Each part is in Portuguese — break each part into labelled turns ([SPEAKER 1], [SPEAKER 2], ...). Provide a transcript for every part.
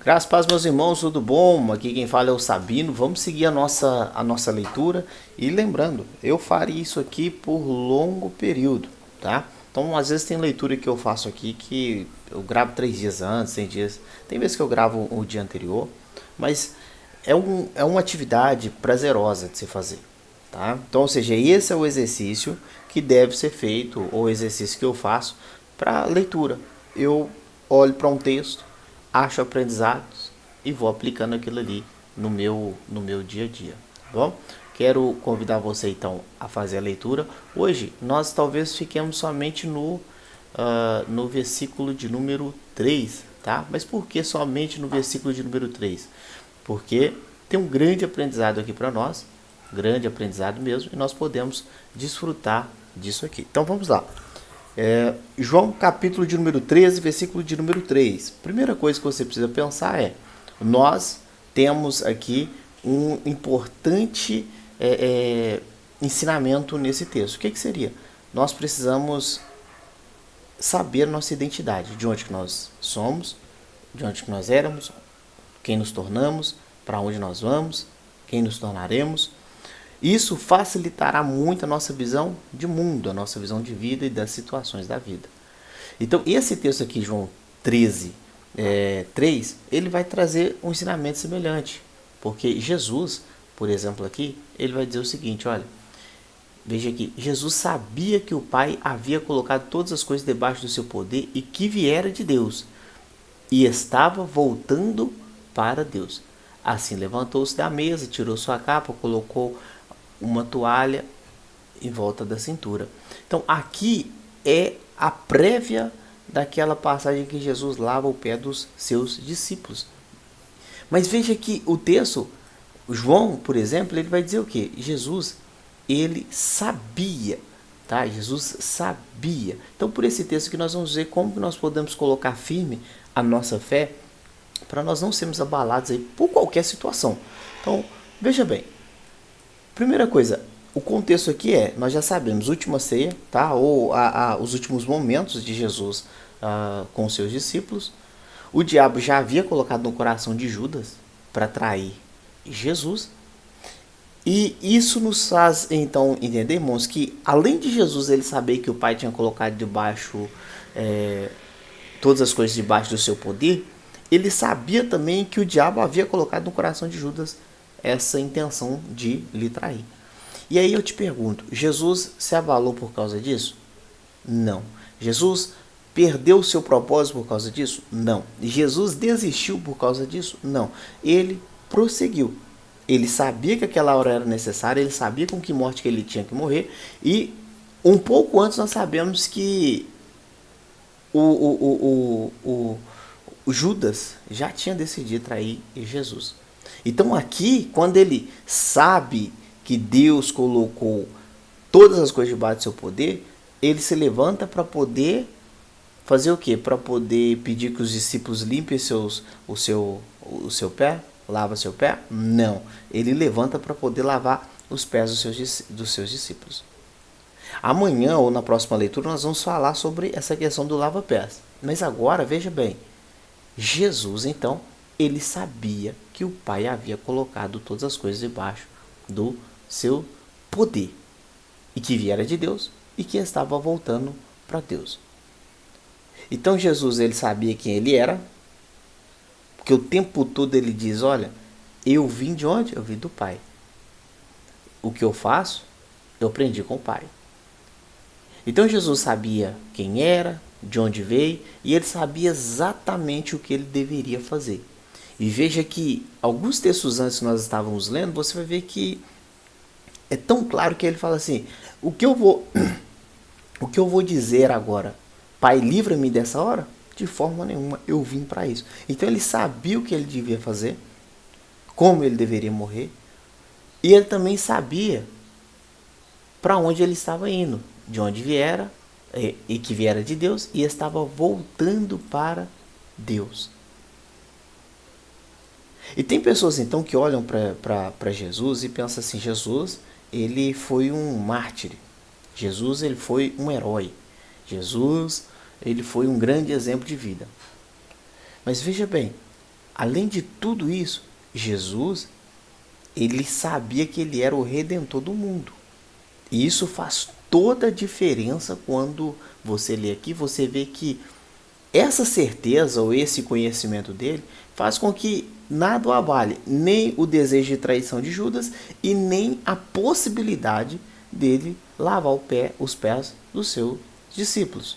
[SPEAKER 1] Graças a Deus, meus irmãos, tudo bom? Aqui quem fala é o Sabino. Vamos seguir a nossa leitura. E lembrando, eu faria isso aqui por longo período, tá? Então, às vezes tem leitura que eu faço aqui que eu gravo 3 dias antes, 6 dias. Tem vezes que eu gravo o dia anterior, mas é uma atividade prazerosa de se fazer, tá? Então, ou seja, esse é o exercício que deve ser feito, ou o exercício que eu faço para leitura. Eu olho para um texto, acho aprendizados e vou aplicando aquilo ali no meu dia a dia, tá bom? Quero convidar você então a fazer a leitura. Hoje nós talvez fiquemos somente no versículo de número 3, tá? Mas por que somente no versículo de número 3? Porque tem um grande aprendizado aqui para nós, grande aprendizado mesmo, e nós podemos desfrutar disso aqui. Então vamos lá. João capítulo de número 13, versículo de número 3. Primeira coisa que você precisa pensar é: nós temos aqui um importante ensinamento nesse texto. O que seria? Nós precisamos saber nossa identidade, de onde que nós somos, de onde que nós éramos, quem nos tornamos, para onde nós vamos, quem nos tornaremos. Isso facilitará muito a nossa visão de mundo, a nossa visão de vida e das situações da vida. Então, esse texto aqui, João 13, 3, ele vai trazer um ensinamento semelhante. Porque Jesus, por exemplo aqui, ele vai dizer o seguinte, olha, veja aqui, Jesus sabia que o Pai havia colocado todas as coisas debaixo do seu poder e que viera de Deus, e estava voltando para Deus. Assim levantou-se da mesa, tirou sua capa, colocou uma toalha em volta da cintura. Então aqui é a prévia daquela passagem que Jesus lava o pé dos seus discípulos. Mas veja que o texto, João, por exemplo, ele vai dizer o quê? Jesus, ele sabia, tá? Jesus sabia. Então por esse texto que nós vamos ver como que nós podemos colocar firme a nossa fé para nós não sermos abalados aí por qualquer situação. Então, veja bem, primeira coisa, o contexto aqui nós já sabemos, última ceia, tá? Ou os últimos momentos de Jesus com seus discípulos. O diabo já havia colocado no coração de Judas para trair Jesus. E isso nos faz, então, entender, irmãos, que além de Jesus ele saber que o Pai tinha colocado debaixo, todas as coisas debaixo do seu poder, ele sabia também que o diabo havia colocado no coração de Judas essa intenção de lhe trair. E aí eu te pergunto, Jesus se abalou por causa disso? Não. Jesus perdeu o seu propósito por causa disso? Não. Jesus desistiu por causa disso? Não. Ele prosseguiu. Ele sabia que aquela hora era necessária, ele sabia com que morte que ele tinha que morrer, e um pouco antes nós sabemos que o Judas já tinha decidido trair Jesus. Então aqui, quando ele sabe que Deus colocou todas as coisas debaixo do seu poder, ele se levanta para poder fazer o quê? Para poder pedir que os discípulos limpem o seu pé? Lava seu pé? Não. Ele levanta para poder lavar os pés dos seus discípulos. Amanhã ou na próxima leitura nós vamos falar sobre essa questão do lava-pés. Mas agora, veja bem, Jesus então, ele sabia que o Pai havia colocado todas as coisas debaixo do seu poder, e que viera de Deus e que estava voltando para Deus. Então Jesus, ele sabia quem ele era, porque o tempo todo ele diz, olha, eu vim de onde? Eu vim do Pai. O que eu faço, eu aprendi com o Pai. Então Jesus sabia quem era, de onde veio, e ele sabia exatamente o que ele deveria fazer. E veja que alguns textos antes que nós estávamos lendo, você vai ver que é tão claro que ele fala assim, o que eu vou dizer agora? Pai, livra-me dessa hora? De forma nenhuma, eu vim para isso. Então ele sabia o que ele devia fazer, como ele deveria morrer, e ele também sabia para onde ele estava indo, de onde viera, e que viera de Deus, e estava voltando para Deus. E tem pessoas então que olham para Jesus e pensam assim, Jesus, ele foi um mártir, Jesus, ele foi um herói, Jesus, ele foi um grande exemplo de vida. Mas veja bem, Além de tudo isso, Jesus, ele sabia que ele era o redentor do mundo. E isso faz toda a diferença quando você lê aqui, você vê que essa certeza ou esse conhecimento dele faz com que nada o abale, nem o desejo de traição de Judas e nem a possibilidade dele lavar os pés dos seus discípulos.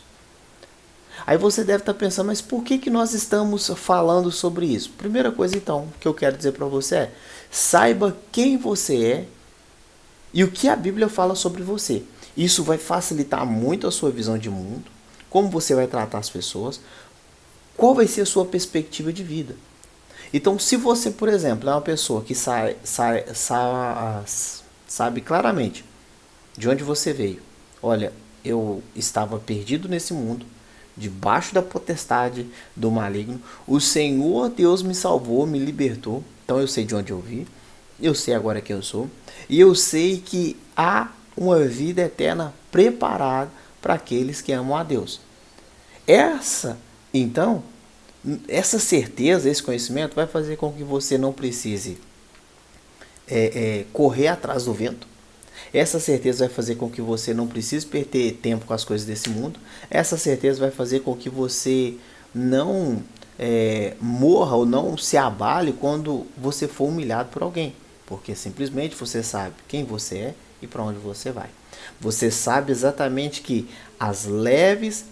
[SPEAKER 1] Aí você deve estar pensando, mas por que nós estamos falando sobre isso? Primeira coisa então que eu quero dizer para você é, saiba quem você é e o que a Bíblia fala sobre você. Isso vai facilitar muito a sua visão de mundo, como você vai tratar as pessoas, qual vai ser a sua perspectiva de vida. Então, se você, por exemplo, é uma pessoa que sabe claramente de onde você veio, olha, eu estava perdido nesse mundo, debaixo da potestade do maligno, o Senhor Deus me salvou, me libertou, então eu sei de onde eu vim, eu sei agora quem eu sou, e eu sei que há uma vida eterna preparada para aqueles que amam a Deus. Então, essa certeza, esse conhecimento vai fazer com que você não precise correr atrás do vento. Essa certeza vai fazer com que você não precise perder tempo com as coisas desse mundo. Essa certeza vai fazer com que você não morra ou não se abale quando você for humilhado por alguém. Porque simplesmente você sabe quem você é e para onde você vai. Você sabe exatamente que as leves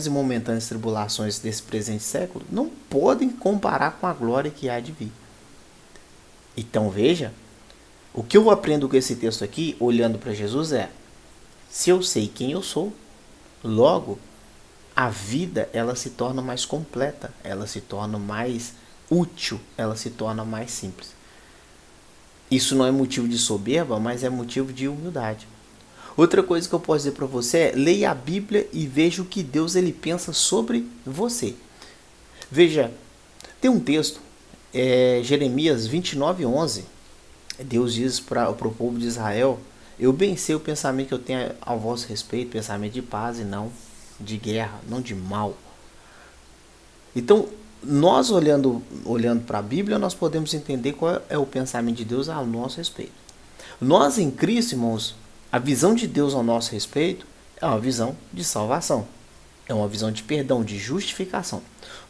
[SPEAKER 1] e momentâneas tribulações desse presente século não podem comparar com a glória que há de vir. Então veja, o que eu aprendo com esse texto aqui, olhando para Jesus, é: se eu sei quem eu sou, logo a vida ela se torna mais completa, ela se torna mais útil, ela se torna mais simples. Isso não é motivo de soberba, mas é motivo de humildade. Outra coisa que eu posso dizer para você é: leia a Bíblia e veja o que Deus ele pensa sobre você. Veja, tem um texto, Jeremias 29:11. Deus diz para o povo de Israel: eu bem sei o pensamento que eu tenho ao vosso respeito, pensamento de paz e não de guerra, não de mal. Então, nós olhando para a Bíblia, nós podemos entender qual é o pensamento de Deus ao nosso respeito. Nós em Cristo, irmãos, a visão de Deus ao nosso respeito é uma visão de salvação, é uma visão de perdão, de justificação.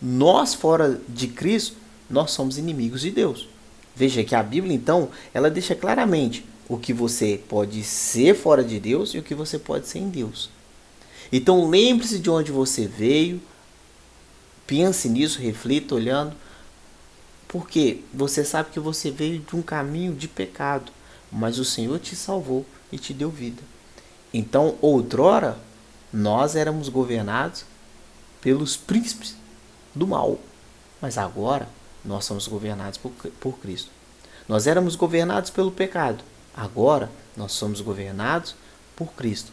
[SPEAKER 1] Nós fora de Cristo, nós somos inimigos de Deus. Veja que a Bíblia, então, ela deixa claramente o que você pode ser fora de Deus e o que você pode ser em Deus. Então, lembre-se de onde você veio, pense nisso, reflita olhando, porque você sabe que você veio de um caminho de pecado, mas o Senhor te salvou e te deu vida. Então, outrora, nós éramos governados pelos príncipes do mal, mas agora nós somos governados por Cristo. Nós éramos governados pelo pecado, agora nós somos governados por Cristo.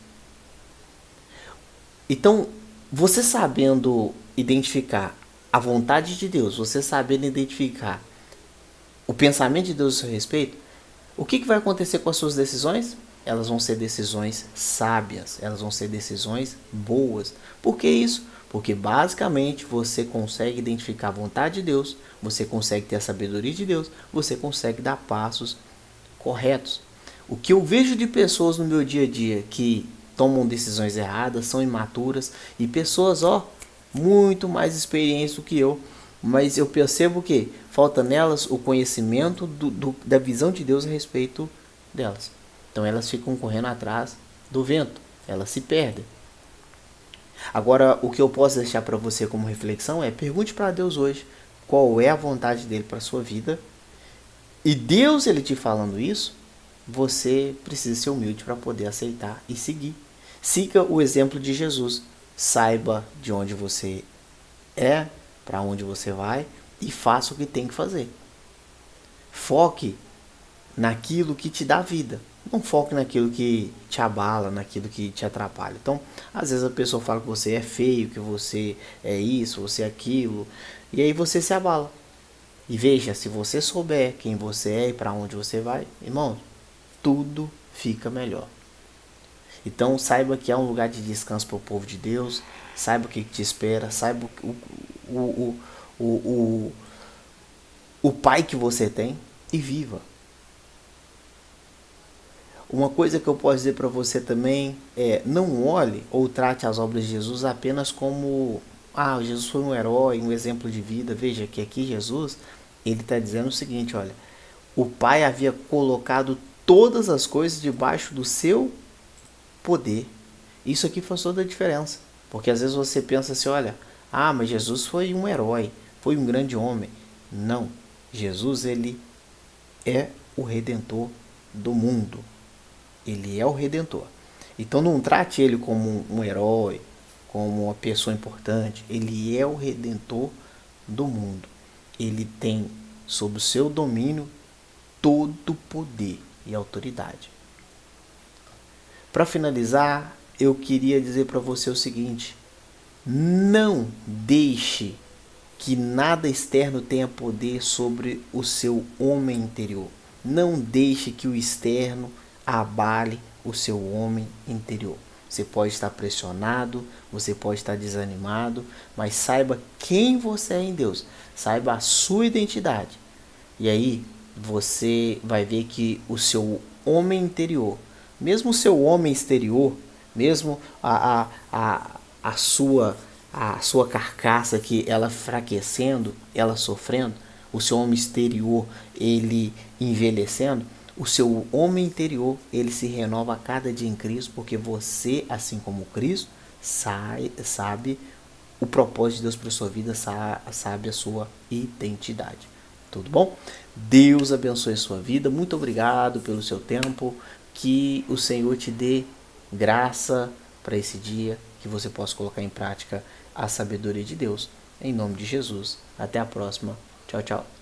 [SPEAKER 1] Então, você sabendo identificar a vontade de Deus, você sabendo identificar o pensamento de Deus a seu respeito, o que vai acontecer com as suas decisões? Elas vão ser decisões sábias, elas vão ser decisões boas. Por que isso? Porque basicamente você consegue identificar a vontade de Deus, você consegue ter a sabedoria de Deus, você consegue dar passos corretos. O que eu vejo de pessoas no meu dia a dia que tomam decisões erradas, são imaturas e pessoas muito mais experientes do que eu, mas eu percebo que falta nelas o conhecimento da visão de Deus a respeito delas. Então elas ficam correndo atrás do vento, elas se perdem. Agora, o que eu posso deixar para você como reflexão é: pergunte para Deus hoje qual é a vontade dele para a sua vida. E Deus, ele te falando isso, você precisa ser humilde para poder aceitar e seguir. Siga o exemplo de Jesus. Saiba de onde você é, para onde você vai e faça o que tem que fazer. Foque naquilo que te dá vida. Não foque naquilo que te abala, naquilo que te atrapalha. Então, às vezes a pessoa fala que você é feio, que você é isso, você é aquilo, e aí você se abala. E veja, se você souber quem você é e para onde você vai, irmão, tudo fica melhor. Então, saiba que é um lugar de descanso para o povo de Deus, saiba o que te espera, saiba o Pai que você tem e viva. Uma coisa que eu posso dizer para você também é: não olhe ou trate as obras de Jesus apenas como Jesus foi um herói, um exemplo de vida. Veja que aqui Jesus, ele está dizendo o seguinte: olha, o Pai havia colocado todas as coisas debaixo do seu poder. Isso aqui faz toda a diferença, porque às vezes você pensa assim: olha, mas Jesus foi um herói, foi um grande homem. Não, Jesus, ele é o Redentor do mundo. Ele é o Redentor. Então não trate ele como um herói, como uma pessoa importante. Ele é o Redentor do mundo. Ele tem sob o seu domínio todo o poder e autoridade. Para finalizar, eu queria dizer para você o seguinte: não deixe que nada externo tenha poder sobre o seu homem interior. Não deixe que o externo abale o seu homem interior. Você pode estar pressionado, você pode estar desanimado, mas saiba quem você é em Deus. Saiba a sua identidade. E aí você vai ver que o seu homem interior, mesmo o seu homem exterior, mesmo a sua carcaça, que ela enfraquecendo, ela sofrendo, o seu homem exterior ele envelhecendo, o seu homem interior ele se renova a cada dia em Cristo, porque você, assim como Cristo, sabe o propósito de Deus para a sua vida, sabe a sua identidade. Tudo bom? Deus abençoe a sua vida. Muito obrigado pelo seu tempo. Que o Senhor te dê graça para esse dia, que você possa colocar em prática a sabedoria de Deus. Em nome de Jesus. Até a próxima. Tchau, tchau.